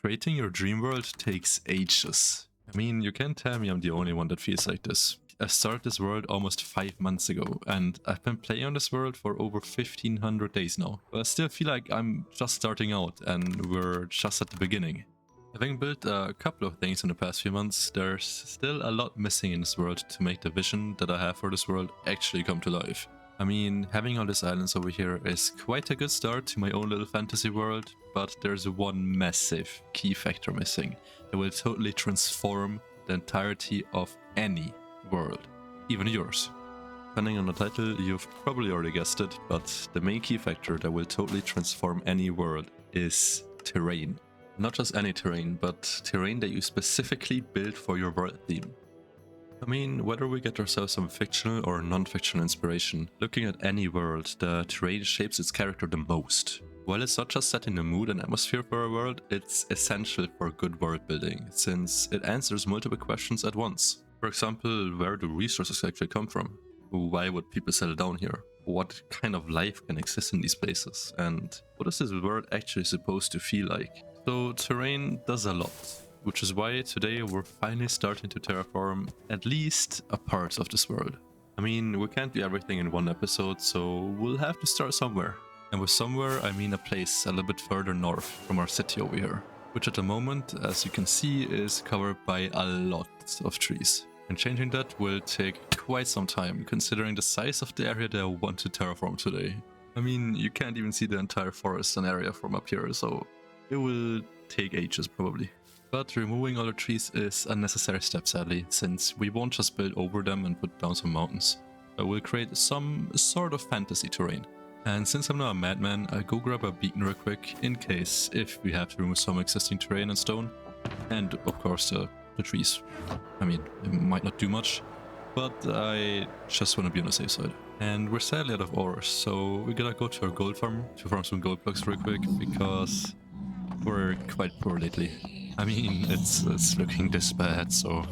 Creating your dream world takes ages. I mean, you can't tell me I'm the only one that feels like this. I started this world almost 5 months ago, and I've been playing on this world for over 1500 days now. But I still feel like I'm just starting out, and we're just at the beginning. Having built a couple of things in the past few months, there's still a lot missing in this world to make the vision that I have for this world actually come to life. I mean, having all these islands over here is quite a good start to my own little fantasy world, but there's one massive key factor missing that will totally transform the entirety of any world, even yours. Depending on the title, you've probably already guessed it, but the main key factor that will totally transform any world is terrain. Not just any terrain, but terrain that you specifically build for your world theme. I mean, whether we get ourselves some fictional or non-fictional inspiration, looking at any world, the terrain shapes its character the most. While it's not just setting the mood and atmosphere for a world, it's essential for good world building, since it answers multiple questions at once. For example, where do resources actually come from? Why would people settle down here? What kind of life can exist in these places? And what is this world actually supposed to feel like? So terrain does a lot, which is why today we're finally starting to terraform at least a part of this world. I mean, we can't do everything in one episode, so we'll have to start somewhere. And with somewhere, I mean a place a little bit further north from our city over here, which at the moment, as you can see, is covered by a lot of trees. And changing that will take quite some time, considering the size of the area that I want to terraform today. I mean, you can't even see the entire forest and area from up here, so it will take ages probably. But removing all the trees is a necessary step, sadly, since we won't just build over them and put down some mountains. We'll create some sort of fantasy terrain. And since I'm not a madman, I'll go grab a beacon real quick, in case if we have to remove some existing terrain and stone. And of course the trees. I mean, it might not do much, but I just want to be on the safe side. And we're sadly out of ores, so we gotta go to our gold farm to farm some gold blocks real quick, because we're quite poor lately. I mean, it's looking this bad, so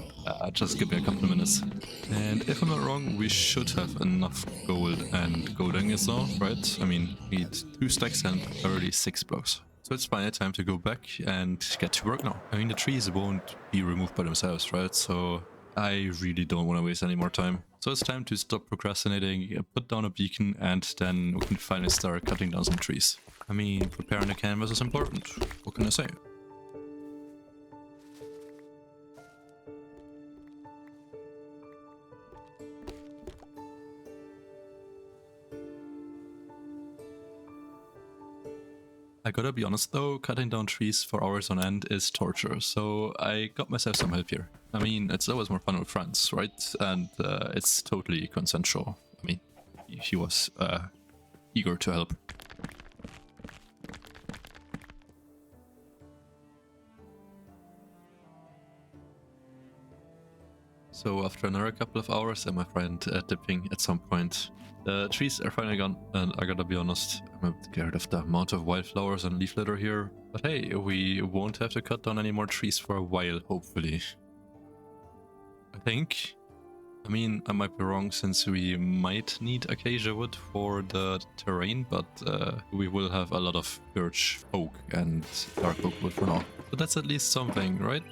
just give me a couple of minutes. And if I'm not wrong, we should have enough gold and gold ingots now, right? I mean, we need 2 stacks and 36 blocks. So it's finally time to go back and get to work now. I mean, the trees won't be removed by themselves, right? So I really don't want to waste any more time. So it's time to stop procrastinating, put down a beacon, and then we can finally start cutting down some trees. I mean, preparing the canvas is important. What can I say? I gotta be honest though, cutting down trees for hours on end is torture, so I got myself some help here. I mean, it's always more fun with friends, right? And it's totally consensual. I mean, he was eager to help. So after another couple of hours and my friend dipping at some point, the trees are finally gone, and I gotta be honest, I'm a bit scared of the amount of wildflowers and leaf litter here. But hey, we won't have to cut down any more trees for a while, hopefully. I think. I mean, I might be wrong, since we might need acacia wood for the terrain, but we will have a lot of birch oak and dark oak wood for now. So that's at least something, right?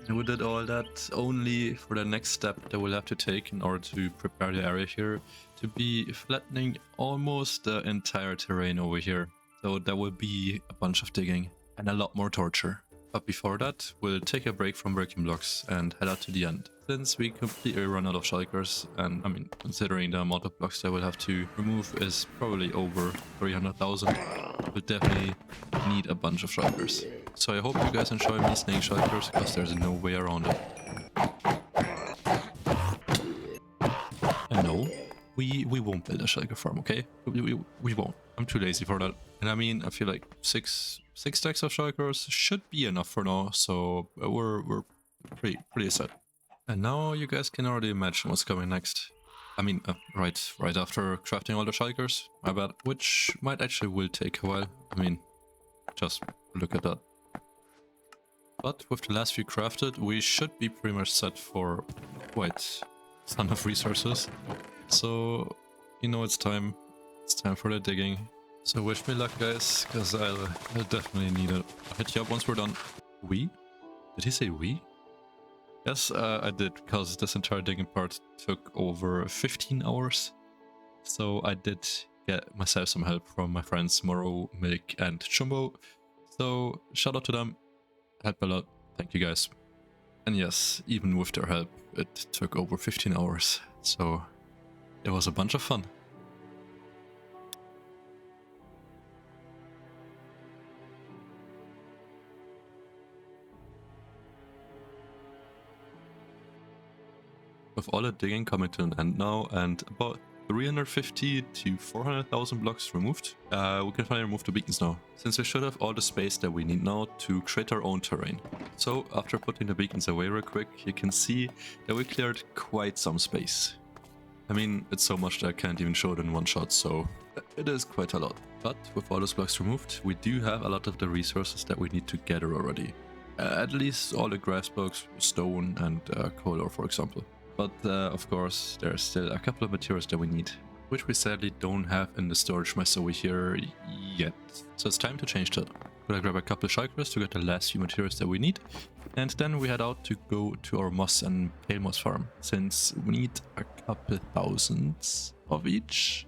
And we did all that only for the next step that we'll have to take in order to prepare the area here to be flattening almost the entire terrain over here. So there will be a bunch of digging and a lot more torture. But before that, we'll take a break from breaking blocks and head out to the end, since we completely run out of shulkers. And I mean, considering the amount of blocks that we'll have to remove is probably over 300,000, we'll definitely need a bunch of shulkers. So I hope you guys enjoy me slaying shulkers, because there's no way around it. And no, we won't build a shulker farm, okay? We won't. I'm too lazy for that. And I mean, I feel like six stacks of shulkers should be enough for now, so we're pretty set. And now you guys can already imagine what's coming next. I mean, right after crafting all the shulkers, my bad, which might actually will take a while. I mean, just look at that. But with the last few crafted, we should be pretty much set for quite a ton of resources. So, you know, it's time for the digging. So wish me luck, guys, because I'll definitely need it. I'll hit you up once we're done. We? Did he say we? Yes, I did, because this entire digging part took over 15 hours. So I did get myself some help from my friends Moro, Milk, and Chumbo. So shout out to them. Helped a lot. Thank you guys. And yes, even with their help, it took over 15 hours. So it was a bunch of fun. With all the digging coming to an end now and about 350 to 400,000 blocks removed, we can finally remove the beacons now, since we should have all the space that we need now to create our own terrain. So after putting the beacons away real quick, you can see that we cleared quite some space. I mean, it's so much that I can't even show it in one shot, so it is quite a lot. But with all those blocks removed, we do have a lot of the resources that we need to gather already. At least all the grass blocks, stone and coal ore, for example. But of course, there's still a couple of materials that we need, which we sadly don't have in the storage mess over here yet. So it's time to change that. Gonna grab a couple of shulkers to get the last few materials that we need, and then we head out to go to our moss and pale moss farm, since we need a couple thousands of each.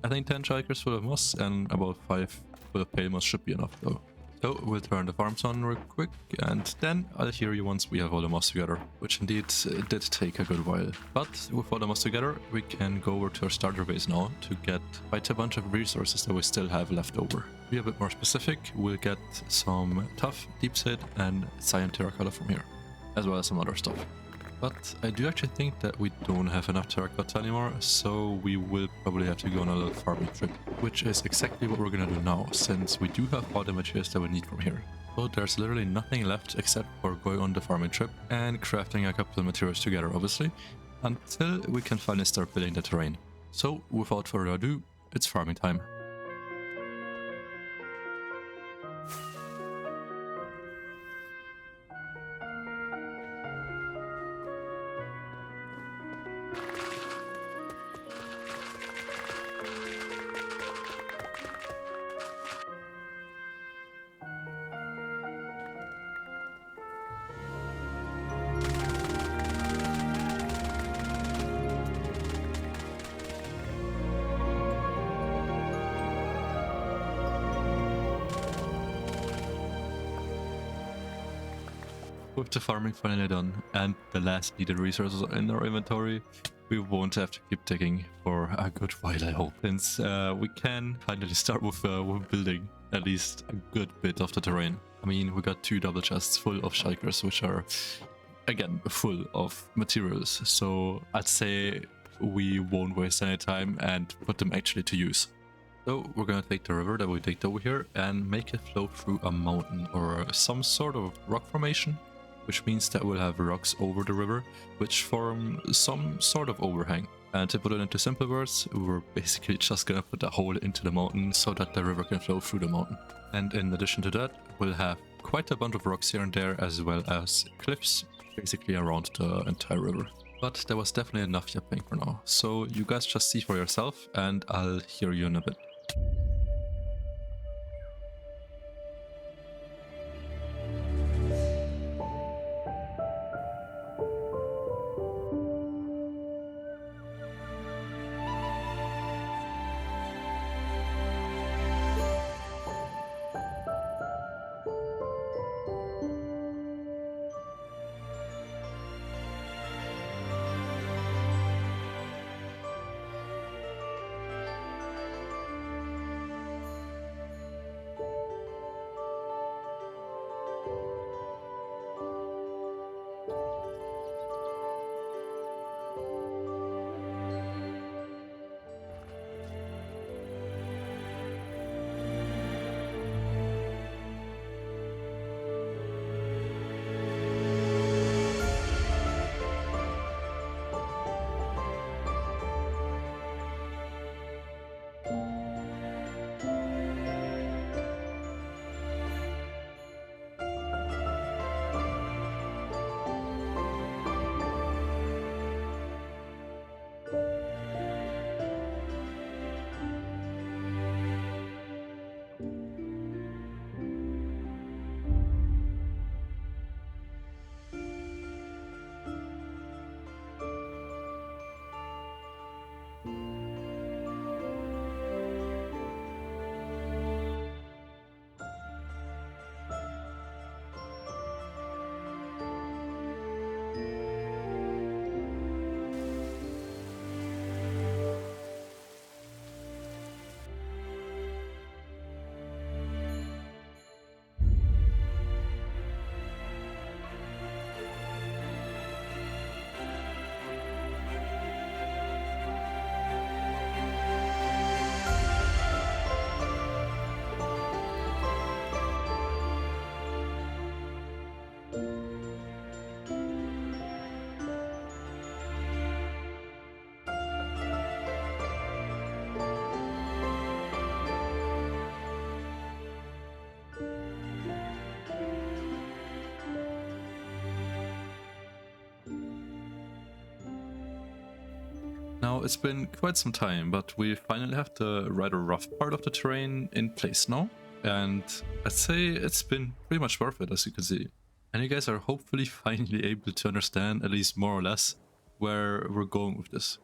I think 10 shulkers full of moss and about 5 full of pale moss should be enough though. So we'll turn the farms on real quick, and then I'll hear you once we have all the moss together, which indeed did take a good while. But with all the moss together, we can go over to our starter base now to get quite a bunch of resources that we still have left over. To be a bit more specific, we'll get some tough, deep slate and cyan terracotta from here, as well as some other stuff. But I do actually think that we don't have enough terracotta anymore, so we will probably have to go on a little farming trip, which is exactly what we're gonna do now, since we do have all the materials that we need from here. So there's literally nothing left except for going on the farming trip and crafting a couple of materials together, obviously, until we can finally start building the terrain. So without further ado, it's farming time. With the farming finally done and the last needed resources in our inventory, we won't have to keep digging for a good while, I hope, since we can finally start with building at least a good bit of the terrain. I mean, we got 2 double chests full of shulkers, which are, again, full of materials, so I'd say we won't waste any time and put them actually to use. So we're gonna take the river that we digged over here and make it flow through a mountain or some sort of rock formation, which means that we'll have rocks over the river, which form some sort of overhang. And to put it into simple words, we're basically just gonna put a hole into the mountain so that the river can flow through the mountain. And in addition to that, we'll have quite a bunch of rocks here and there, as well as cliffs basically around the entire river. But there was definitely enough yapping for now, so you guys just see for yourself and I'll hear you in a bit. Now, it's been quite some time, but we finally have the rather rough part of the terrain in place now. And I'd say it's been pretty much worth it, as you can see. And you guys are hopefully finally able to understand, at least more or less, where we're going with this.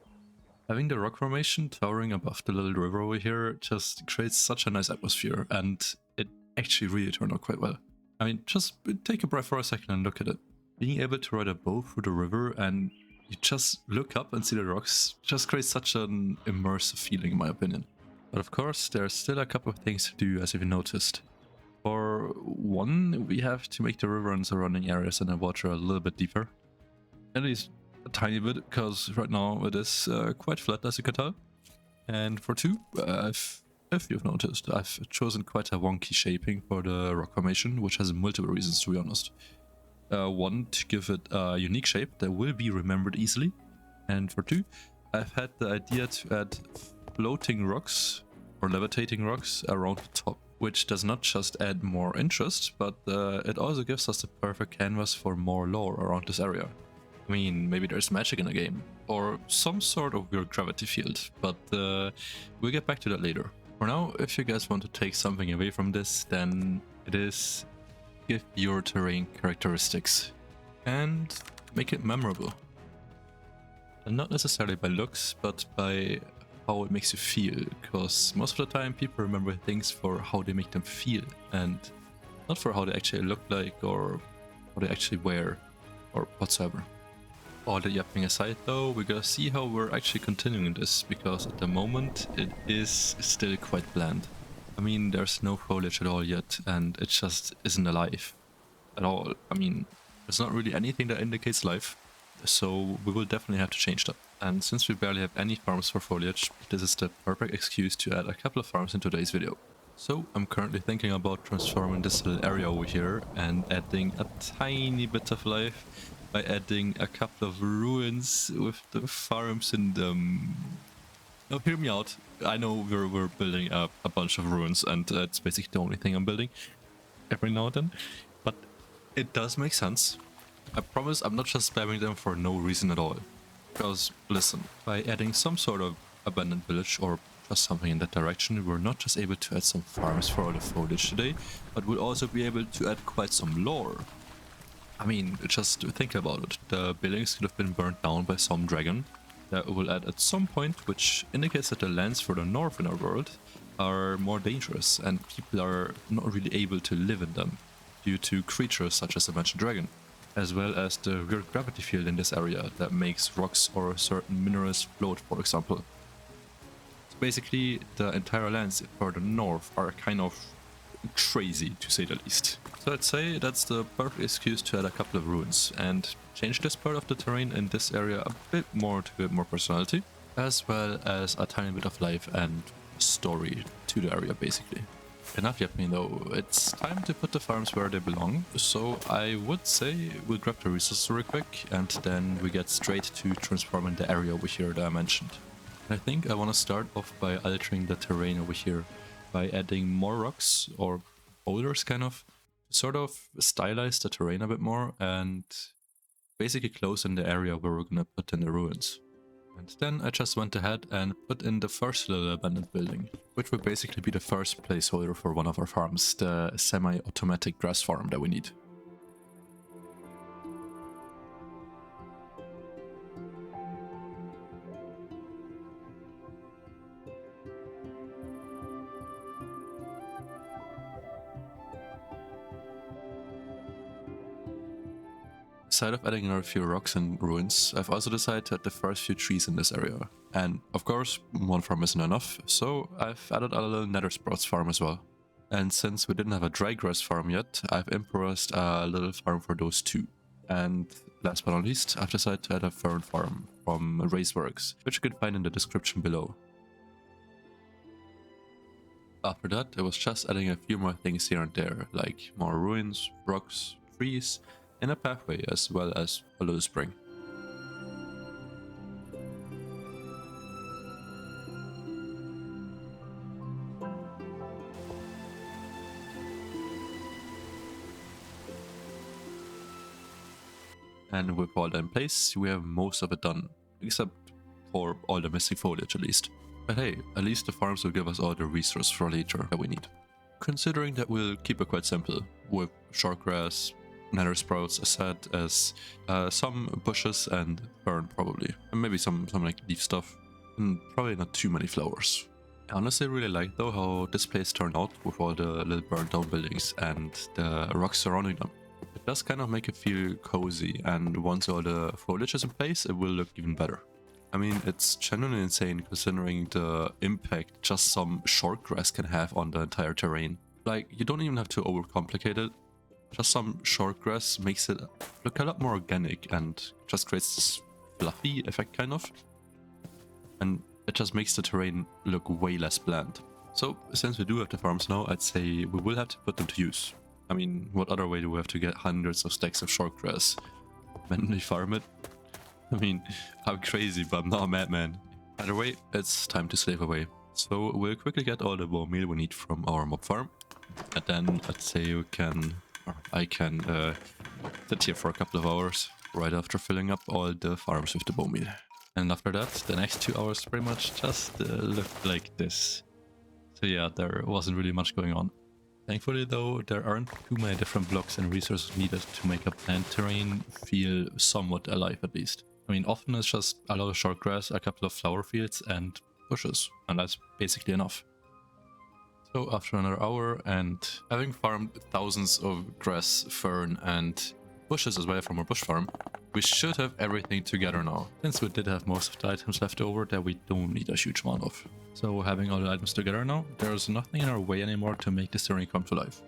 Having the rock formation towering above the little river over here just creates such a nice atmosphere, and it actually really turned out quite well. I mean, just take a breath for a second and look at it. Being able to ride a boat through the river and you just look up and see the rocks just creates such an immersive feeling, in my opinion. But of course, there's still a couple of things to do, as you've noticed. For one, we have to make the river and surrounding areas in the water a little bit deeper. At least a tiny bit, because right now it is quite flat, as you can tell. And for two, if you've noticed, I've chosen quite a wonky shaping for the rock formation, which has multiple reasons, to be honest. One, to give it a unique shape that will be remembered easily. And for two, I've had the idea to add floating rocks or levitating rocks around the top, which does not just add more interest, but it also gives us the perfect canvas for more lore around this area. I mean, maybe there's magic in the game, or some sort of weird gravity field, but we'll get back to that later. For now, if you guys want to take something away from this, then it is give your terrain characteristics and make it memorable. And not necessarily by looks, but by how it makes you feel, because most of the time people remember things for how they make them feel and not for how they actually look like or how they actually wear or whatsoever. All the yapping aside though, we're gonna see how we're actually continuing this, because at the moment it is still quite bland. I mean, there's no foliage at all yet, and it just isn't alive at all. I mean, there's not really anything that indicates life, so we will definitely have to change that. And since we barely have any farms for foliage, this is the perfect excuse to add a couple of farms in today's video. So I'm currently thinking about transforming this little area over here and adding a tiny bit of life by adding a couple of ruins with the farms in them. Now hear me out. I know we're building a bunch of ruins, and that's basically the only thing I'm building every now and then, but it does make sense. I promise I'm not just spamming them for no reason at all. Because listen, by adding some sort of abandoned village or just something in that direction, we're not just able to add some farms for all the foliage today, but we'll also be able to add quite some lore. I mean, just think about it. The buildings could have been burnt down by some dragon that will add at some point, which indicates that the lands further north in our world are more dangerous and people are not really able to live in them due to creatures such as the mentioned dragon, as well as the weird gravity field in this area that makes rocks or certain minerals float, for example. So basically, the entire lands further north are kind of crazy, to say the least. So I'd say that's the perfect excuse to add a couple of ruins and change this part of the terrain in this area a bit more to give it more personality, as well as a tiny bit of life and story to the area, basically. Enough yapping though, it's time to put the farms where they belong, so I would say we'll grab the resources real quick and then we get straight to transforming the area over here that I mentioned. I think I want to start off by altering the terrain over here by adding more rocks or boulders, kind of, to sort of stylize the terrain a bit more and basically close in the area where we're gonna put in the ruins. And then I just went ahead and put in the first little abandoned building, which would basically be the first placeholder for one of our farms, the semi-automatic grass farm that we need. Aside of adding another few rocks and ruins, I've also decided to add the first few trees in this area. And of course, one farm isn't enough, so I've added a little nether sprouts farm as well. And since we didn't have a dry grass farm yet, I've improvised a little farm for those too. And last but not least, I've decided to add a fern farm from Raceworks, which you can find in the description below. After that, it was just adding a few more things here and there, like more ruins, rocks, trees, and a pathway, as well as a little spring. And with all that in place, we have most of it done, except for all the missing foliage at least. But hey, at least the farms will give us all the resource for later that we need. Considering that we'll keep it quite simple, with shortgrass, nether sprouts as as some bushes and fern probably, and maybe some like leaf stuff, and probably not too many flowers. I honestly really like though how this place turned out with all the little burnt down buildings and the rocks surrounding them. It does kind of make it feel cozy, and once all the foliage is in place, it will look even better. I mean, it's genuinely insane considering the impact just some short grass can have on the entire terrain. Like, you don't even have to overcomplicate it. Just some short grass makes it look a lot more organic and just creates this fluffy effect kind of. And it just makes the terrain look way less bland. So, since we do have the farms now, I'd say we will have to put them to use. I mean, what other way do we have to get hundreds of stacks of short grass? Manually farm it? I mean, I'm crazy, but I'm not a madman. Either way, it's time to slave away. So we'll quickly get all the bone meal we need from our mob farm. And then I'd say I can sit here for a couple of hours right after filling up all the farms with the bone meal. And after that, the next 2 hours pretty much just looked like this. So yeah, there wasn't really much going on. Thankfully though, there aren't too many different blocks and resources needed to make a plant terrain feel somewhat alive at least. I mean, often it's just a lot of short grass, a couple of flower fields and bushes, and that's basically enough. So after another hour and having farmed thousands of grass, fern and bushes as well from our bush farm, we should have everything together now, since we did have most of the items left over that we don't need a huge amount of. So having all the items together now, there's nothing in our way anymore to make this terrain come to life.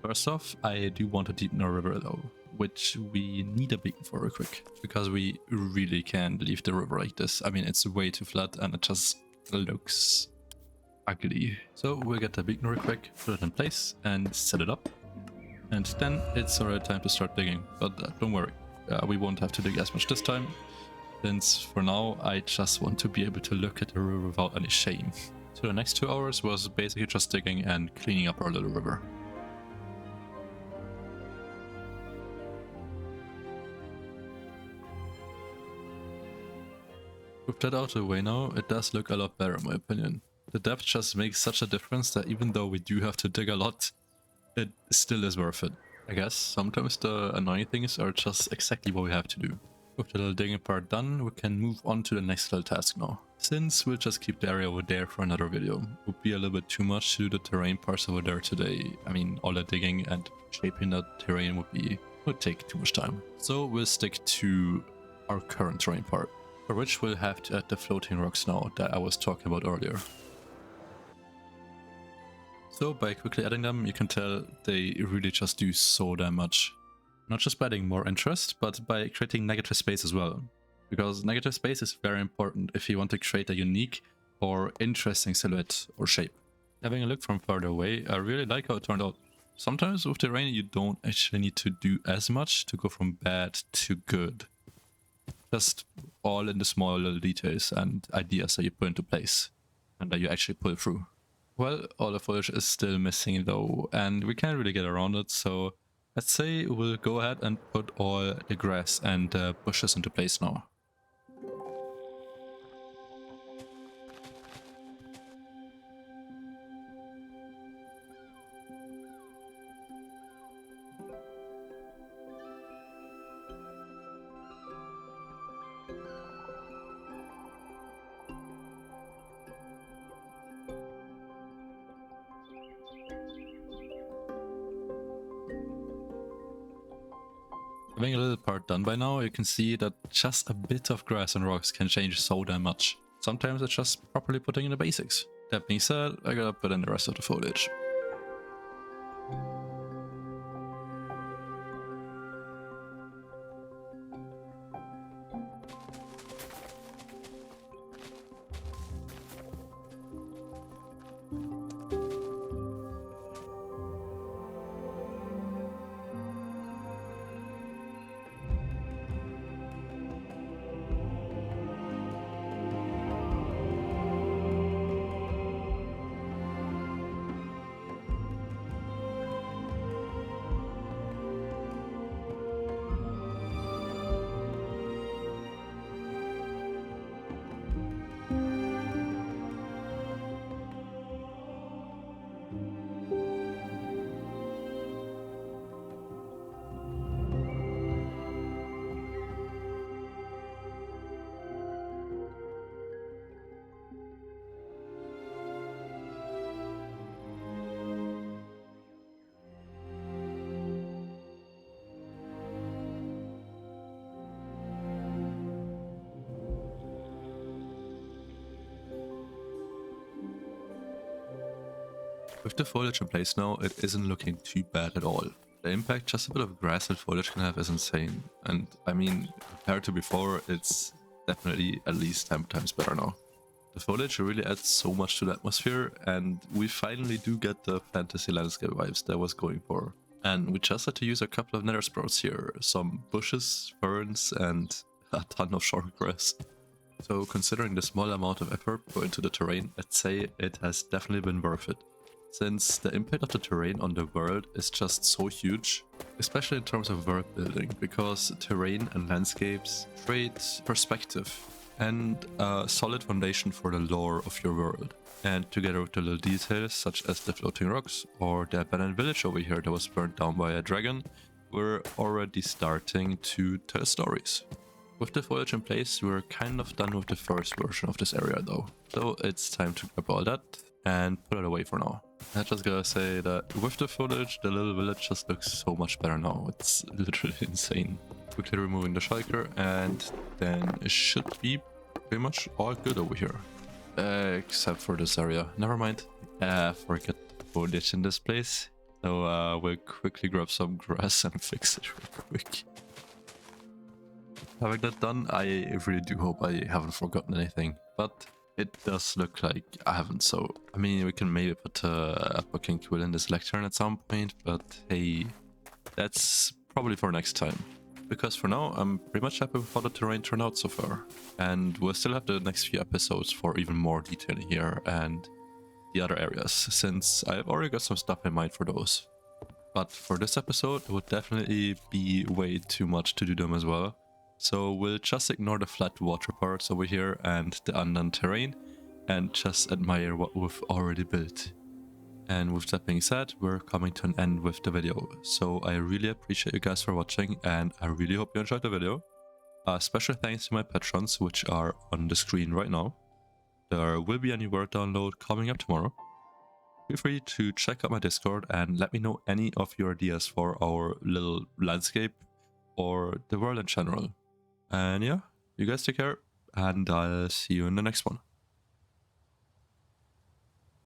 First off, I do want to deepen our river though, which we need a beacon for real quick, because we really can't leave the river like this. I mean, it's way too flat and it just looks ugly. So we'll get the beacon real quick, put it in place and set it up. And then it's already time to start digging, but don't worry, we won't have to dig as much this time, since for now I just want to be able to look at the river without any shame. So the next 2 hours was basically just digging and cleaning up our little river. With that out of the way now, it does look a lot better in my opinion. The depth just makes such a difference that even though we do have to dig a lot, it still is worth it. I guess sometimes the annoying things are just exactly what we have to do. With the little digging part done, we can move on to the next little task now. Since we'll just keep the area over there for another video. It would be a little bit too much to do the terrain parts over there today. I mean, all the digging and shaping that terrain would take too much time. So we'll stick to our current terrain part, for which we'll have to add the floating rocks now that I was talking about earlier. So by quickly adding them, you can tell they really just do so damn much. Not just by adding more interest, but by creating negative space as well. Because negative space is very important if you want to create a unique or interesting silhouette or shape. Having a look from further away, I really like how it turned out. Sometimes with terrain you don't actually need to do as much to go from bad to good. Just all in the small little details and ideas that you put into place and that you actually pull through. Well, all the foliage is still missing though, and we can't really get around it, so let's say we'll go ahead and put all the grass and bushes into place now. Having a little part done by now, you can see that just a bit of grass and rocks can change so damn much. Sometimes it's just properly putting in the basics. That being said, I gotta put in the rest of the foliage. With the foliage in place now, it isn't looking too bad at all. The impact just a bit of grass and foliage can have is insane. And I mean, compared to before, it's definitely at least 10 times better now. The foliage really adds so much to the atmosphere, and we finally do get the fantasy landscape vibes that I was going for. And we just had to use a couple of nether sprouts here, some bushes, ferns, and a ton of short grass. So considering the small amount of effort put into the terrain, I'd say it has definitely been worth it. Since the impact of the terrain on the world is just so huge, especially in terms of world building, because terrain and landscapes create perspective and a solid foundation for the lore of your world. And together with the little details such as the floating rocks or the abandoned village over here that was burnt down by a dragon, we're already starting to tell stories. With the foliage in place, we're kind of done with the first version of this area though, so it's time to grab all that and put it away for now. I just gotta say that with the foliage, the little village just looks so much better now. It's literally insane. Quickly removing the shulker, and then it should be pretty much all good over here. Except for this area. Never mind. Forget the foliage in this place. So we'll quickly grab some grass and fix it real quick. Having that done, I really do hope I haven't forgotten anything. But it does look like I haven't, so I mean, we can maybe put a fucking quill in this lectern at some point, but hey, that's probably for next time. Because for now, I'm pretty much happy with how the terrain turned out so far. And we'll still have the next few episodes for even more detail here and the other areas, since I've already got some stuff in mind for those. But for this episode, it would definitely be way too much to do them as well. So we'll just ignore the flat water parts over here and the undone terrain and just admire what we've already built. And with that being said, we're coming to an end with the video. So I really appreciate you guys for watching, and I really hope you enjoyed the video. Special thanks to my patrons, which are on the screen right now. There will be a new word download coming up tomorrow. Feel free to check out my Discord and let me know any of your ideas for our little landscape or the world in general. And yeah, you guys take care, and I'll see you in the next one.